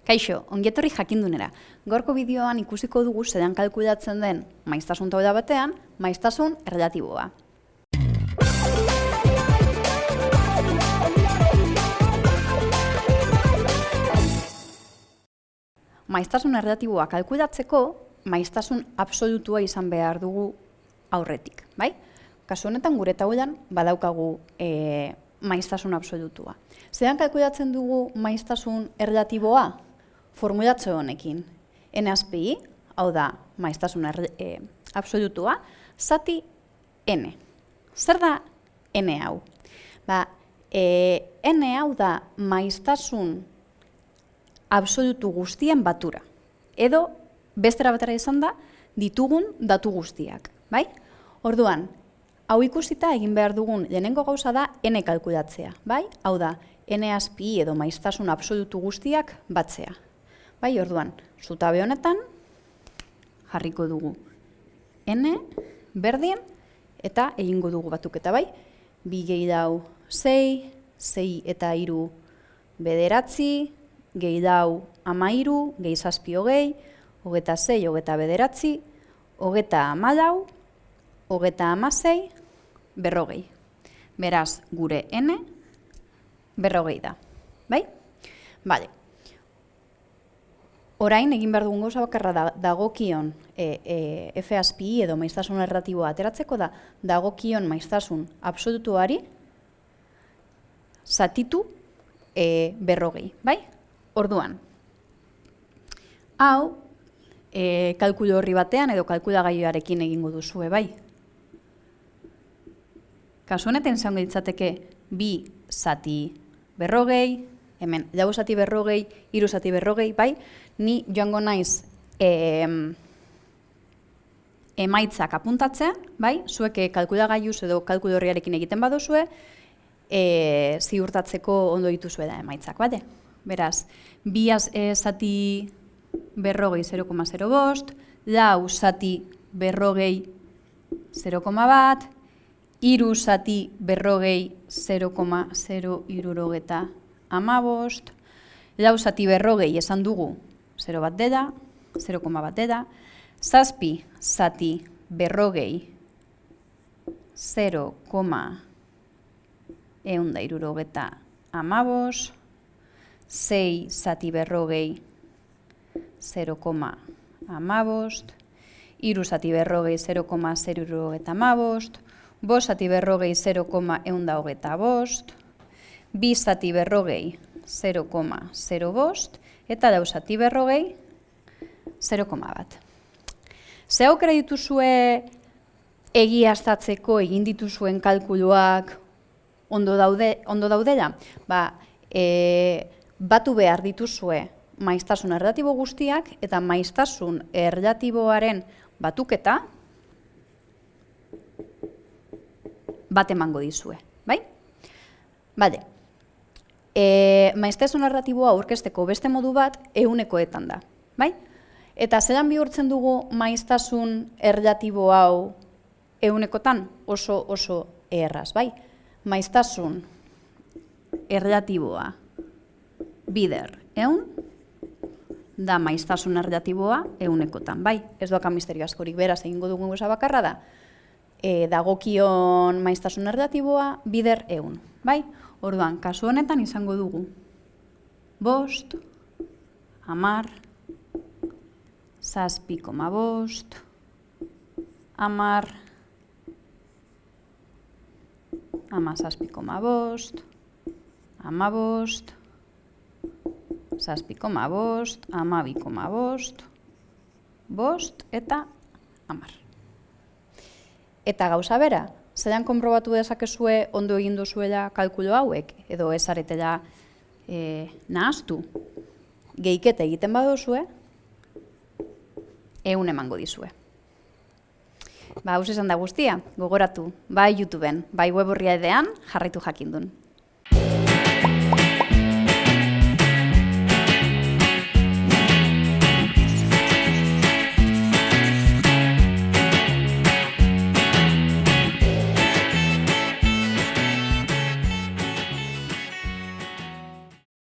Kaixo, ongietorri jakindunera. Gaurko bideoan ikusiko dugu zelan kalkulatzen den maiztasun taula batean, maiztasun erlatiboa. Maiztasun erlatiboa kalkulatzeko, maiztasun absolutua izan behar dugu aurretik, bai? Kasu honetan gure taulan badaukagu maiztasun absolutua. Zelan kalkulatzen dugu maiztasun erlatiboa? Formulatze honekin. N-i, hau da maiztasun absolutua, zati N. Zer da N hau? N hau da maiztasun absolutu guztien batura. Edo, bestera batera izan da, ditugun datu guztiak. Bai? Orduan, hau ikusita egin behar dugun lehenengo gauza da N kalkulatzea. Bai? Hau da, N-i edo maiztasun absolutu guztiak batzea. Bai, orduan, zutabe honetan jarriko dugu N berdin eta egingo dugu batuketa, bai? 2 gehi dau 6, 6 eta 3 bederatzi, gehi dau 13, gehi 7 hogei, 26, 29, 30, 36, 40. Beraz, gure N 40 da, bai? Bale. Orain, egin behar dugun gauza bakarra dagokion F-i edo maiztasun erlatiboa ateratzeko da, dagokion maiztasun absolutuari zatitu 40, bai? Orduan, hau kalkulu horri batean edo kalkulagailuarekin egingo duzue, bai? Kasu honetan izango litzateke 2 zati 40, hemen, lau zati 40, 3 zati 40, bai? Ni joango naiz emaitzak apuntatzen, bai? Zuek kalkulagailuz edo kalkulu horriarekin egiten baduzue, ziurtatzeko ondo dituzue da emaitzak, bate? Beraz, 2 zati 40, 0,05, lau zati 40, 0,1, 3 zati 40, 0,015, lau zati 40 esan dugu 0 bat dela, 0,1 dela, 7 zati 40, 0,115, 6 zati 40, 0,15, 3 zati 40, 0,015, 5 zati 40, 0,125, 2 zati 40, 0,05, eta lau zati 40, 0,1. Ze aukera dituzue egiaztatzeko egin dituzuen kalkuluak ondo daudela? Batu behar dituzue maiztasun erlatibo guztiak eta maiztasun erlatiboaren batuketa bat emango dizue, bai? Bale. Maiztasun erlatiboa aurkezteko beste modu bat ehunekoetan da, bai? Eta zelan bihurtzen dugu maiztasun erlatibo hau ehunekotan? Oso erraz, bai? Maiztasun erlatiboa bider ehun da maiztasun erlatiboa ehunekotan, bai? Ez doakan misterio askorik, beraz egingo dugun gauza bakarra da, dagokion maiztasun erlatiboa bider ehun, bai? Orduan, kasu honetan izango dugu 5, 10, 7,5, 10, 17,5, 15, 7,5, 12,5, 5 eta 10. Eta gauza bera, zelan konprobatu dezakezue ondo egin duzuela kalkulu hauek, edo ez aretela nahaztu, gehiketa egiten baduzue, ehun emango dizue. Hau esan da guztia, gogoratu, bai YouTubeen, bai web orrialdean jarraitu jakindun.